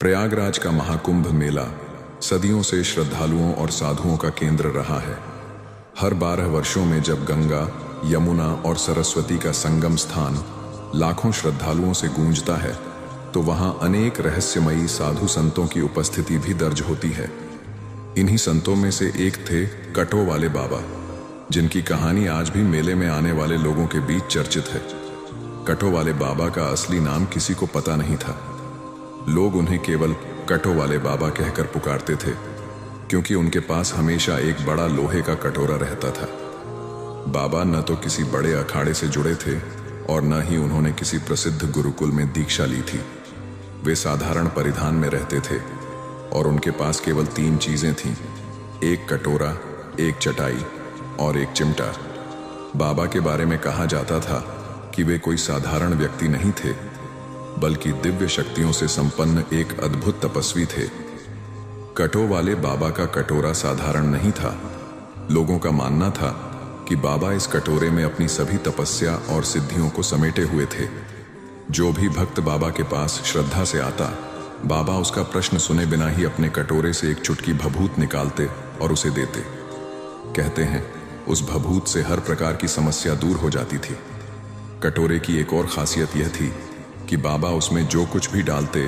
प्रयागराज का महाकुंभ मेला सदियों से श्रद्धालुओं और साधुओं का केंद्र रहा है। हर 12 वर्षों में जब गंगा, यमुना और सरस्वती का संगम स्थान लाखों श्रद्धालुओं से गूंजता है, तो वहां अनेक रहस्यमयी साधु संतों की उपस्थिति भी दर्ज होती है। इन्हीं संतों में से एक थे कटो वाले बाबा, जिनकी कहानी आज भी मेले में आने वाले लोगों के बीच चर्चित है। कटो वाले बाबा का असली नाम किसी को पता नहीं था। लोग उन्हें केवल कटो वाले बाबा कहकर पुकारते थे, क्योंकि उनके पास हमेशा एक बड़ा लोहे का कटोरा रहता था। बाबा न तो किसी बड़े अखाड़े से जुड़े थे और न ही उन्होंने किसी प्रसिद्ध गुरुकुल में दीक्षा ली थी। वे साधारण परिधान में रहते थे और उनके पास केवल 3 चीजें थीं: एक कटोरा, एक चटाई और एक चिमटा। बाबा के बारे में कहा जाता था कि वे कोई साधारण व्यक्ति नहीं थे, बल्कि दिव्य शक्तियों से संपन्न एक अद्भुत तपस्वी थे। कटो वाले बाबा का कटोरा साधारण नहीं था। लोगों का मानना था कि बाबा इस कटोरे में अपनी सभी तपस्या और सिद्धियों को समेटे हुए थे। जो भी भक्त बाबा के पास श्रद्धा से आता, बाबा उसका प्रश्न सुने बिना ही अपने कटोरे से एक चुटकी भभूत निकालते और उसे देते। कहते हैं, उस भभूत से हर प्रकार की समस्या दूर हो जाती थी। कटोरे की एक और खासियत यह थी कि बाबा उसमें जो कुछ भी डालते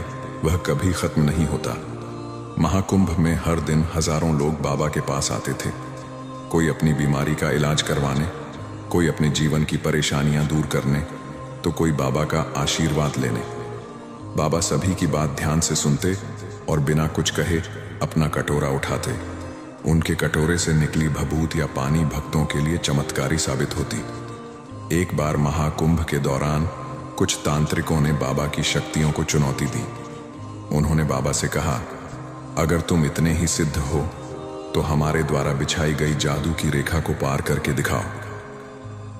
वह कभी खत्म नहीं होता। महाकुंभ में हर दिन हजारों लोग बाबा के पास आते थे, कोई अपनी बीमारी का इलाज करवाने, कोई अपने जीवन की परेशानियां दूर करने, तो कोई बाबा का आशीर्वाद लेने। बाबा सभी की बात ध्यान से सुनते और बिना कुछ कहे अपना कटोरा उठाते। उनके कटोरे से निकली भभूत या पानी भक्तों के लिए चमत्कारी साबित होती। एक बार महाकुंभ के दौरान कुछ तांत्रिकों ने बाबा की शक्तियों को चुनौती दी। उन्होंने बाबा से कहा, अगर तुम इतने ही सिद्ध हो तो हमारे द्वारा बिछाई गई जादू की रेखा को पार करके दिखाओ।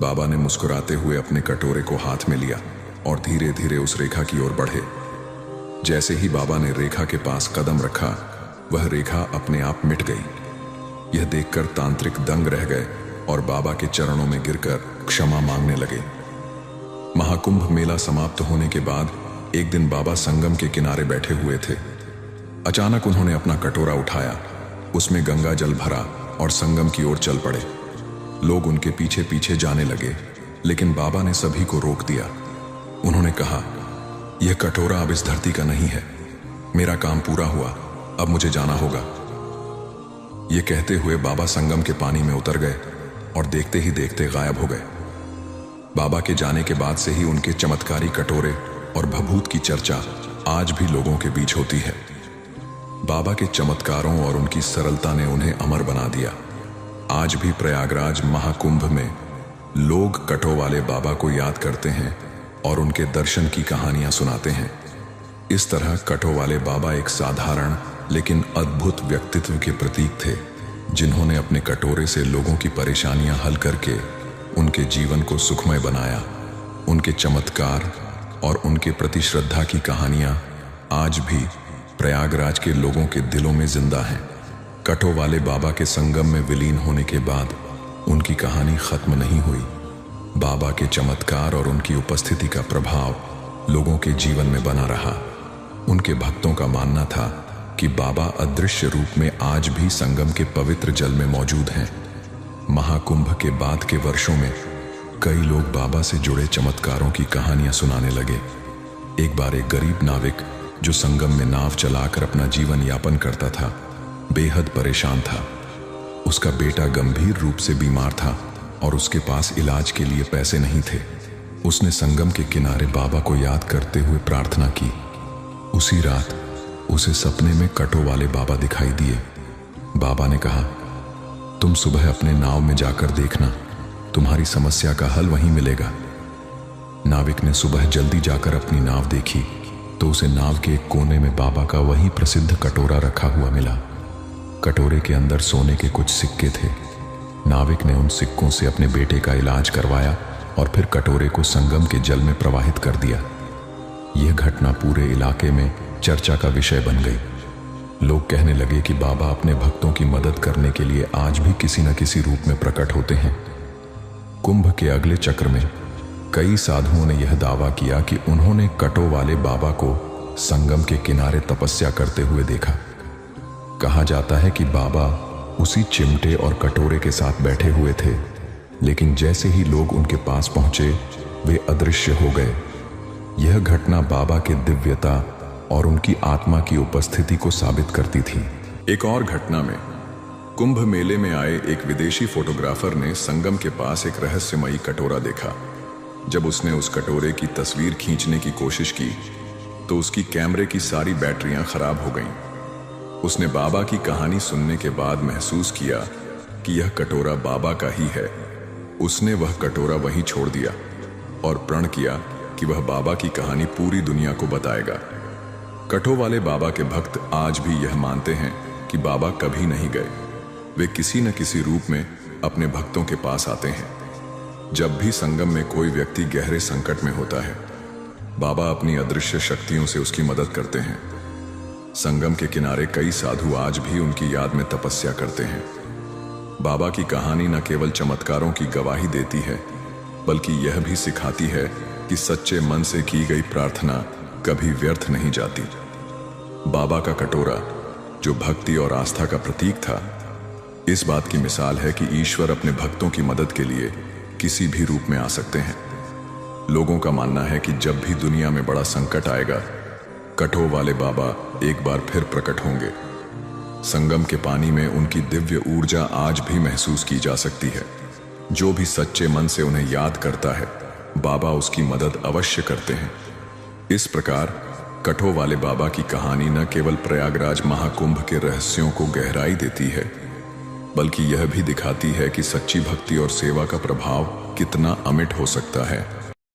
बाबा ने मुस्कुराते हुए अपने कटोरे को हाथ में लिया और धीरे धीरे उस रेखा की ओर बढ़े। जैसे ही बाबा ने रेखा के पास कदम रखा, वह रेखा अपने आप मिट गई। यह देखकर तांत्रिक दंग रह गए और बाबा के चरणों में गिरकर क्षमा मांगने लगे। महाकुंभ मेला समाप्त होने के बाद एक दिन बाबा संगम के किनारे बैठे हुए थे। अचानक उन्होंने अपना कटोरा उठाया, उसमें गंगा जल भरा और संगम की ओर चल पड़े। लोग उनके पीछे पीछे जाने लगे, लेकिन बाबा ने सभी को रोक दिया। उन्होंने कहा, यह कटोरा अब इस धरती का नहीं है। मेरा काम पूरा हुआ, अब मुझे जाना होगा। यह कहते हुए बाबा संगम के पानी में उतर गए और देखते ही देखते गायब हो गए। बाबा के जाने के बाद से ही उनके चमत्कारी कटोरे और भभूत की चर्चा आज भी लोगों के बीच होती है। बाबा के चमत्कारों और उनकी सरलता ने उन्हें अमर बना दिया। आज भी प्रयागराज महाकुंभ में लोग कटो वाले बाबा को याद करते हैं और उनके दर्शन की कहानियां सुनाते हैं। इस तरह कटो वाले बाबा एक साधारण लेकिन अद्भुत व्यक्तित्व के प्रतीक थे, जिन्होंने अपने कटोरे से लोगों की परेशानियां हल करके उनके जीवन को सुखमय बनाया। उनके चमत्कार और उनके प्रति श्रद्धा की कहानियां आज भी प्रयागराज के लोगों के दिलों में जिंदा हैं। कटो वाले बाबा के संगम में विलीन होने के बाद उनकी कहानी खत्म नहीं हुई। बाबा के चमत्कार और उनकी उपस्थिति का प्रभाव लोगों के जीवन में बना रहा। उनके भक्तों का मानना था कि बाबा अदृश्य रूप में आज भी संगम के पवित्र जल में मौजूद हैं। महाकुंभ के बाद के वर्षों में कई लोग बाबा से जुड़े चमत्कारों की कहानियां सुनाने लगे। एक बार एक गरीब नाविक जो संगम में नाव चलाकर अपना जीवन यापन करता था, बेहद परेशान था। उसका बेटा गंभीर रूप से बीमार था और उसके पास इलाज के लिए पैसे नहीं थे। उसने संगम के किनारे बाबा को याद करते हुए प्रार्थना की। उसी रात उसे सपने में कटो वाले बाबा दिखाई दिए। बाबा ने कहा, तुम सुबह अपने नाव में जाकर देखना, तुम्हारी समस्या का हल वहीं मिलेगा। नाविक ने सुबह जल्दी जाकर अपनी नाव देखी तो उसे नाव के एक कोने में बाबा का वही प्रसिद्ध कटोरा रखा हुआ मिला। कटोरे के अंदर सोने के कुछ सिक्के थे। नाविक ने उन सिक्कों से अपने बेटे का इलाज करवाया और फिर कटोरे को संगम के जल में प्रवाहित कर दिया। यह घटना पूरे इलाके में चर्चा का विषय बन गई। लोग कहने लगे कि बाबा अपने भक्तों की मदद करने के लिए आज भी किसी न किसी रूप में प्रकट होते हैं। कुंभ के अगले चक्र में कई साधुओं ने यह दावा किया कि उन्होंने कटो वाले बाबा को संगम के किनारे तपस्या करते हुए देखा। कहा जाता है कि बाबा उसी चिमटे और कटोरे के साथ बैठे हुए थे, लेकिन जैसे ही लोग उनके पास पहुंचे वे अदृश्य हो गए। यह घटना बाबा के दिव्यता और उनकी आत्मा की उपस्थिति को साबित करती थी। एक और घटना में कुंभ मेले में आए एक विदेशी फोटोग्राफर ने संगम के पास एक रहस्यमयी कटोरा देखा। जब उसने उस कटोरे की तस्वीर खींचने की कोशिश की तो उसकी कैमरे की सारी बैटरियां खराब हो गईं। उसने बाबा की कहानी सुनने के बाद महसूस किया कि यह कटोरा बाबा का ही है। उसने वह कटोरा वहीं छोड़ दिया और प्रण किया कि वह बाबा की कहानी पूरी दुनिया को बताएगा। कटो वाले बाबा के भक्त आज भी यह मानते हैं कि बाबा कभी नहीं गए। वे किसी न किसी रूप में अपने भक्तों के पास आते हैं। जब भी संगम में कोई व्यक्ति गहरे संकट में होता है, बाबा अपनी अदृश्य शक्तियों से उसकी मदद करते हैं। संगम के किनारे कई साधु आज भी उनकी याद में तपस्या करते हैं। बाबा की कहानी न केवल चमत्कारों की गवाही देती है, बल्कि यह भी सिखाती है कि सच्चे मन से की गई प्रार्थना कभी व्यर्थ नहीं जाती। बाबा का कटोरा, जो भक्ति और आस्था का प्रतीक था, इस बात की मिसाल है कि ईश्वर अपने भक्तों की मदद के लिए किसी भी रूप में आ सकते हैं। लोगों का मानना है कि जब भी दुनिया में बड़ा संकट आएगा, कटो वाले बाबा एक बार फिर प्रकट होंगे। संगम के पानी में उनकी दिव्य ऊर्जा आज भी महसूस की जा सकती है। जो भी सच्चे मन से उन्हें याद करता है, बाबा उसकी मदद अवश्य करते हैं। इस प्रकार कटो वाले बाबा की कहानी न केवल प्रयागराज महाकुंभ के रहस्यों को गहराई देती है, बल्कि यह भी दिखाती है कि सच्ची भक्ति और सेवा का प्रभाव कितना अमिट हो सकता है।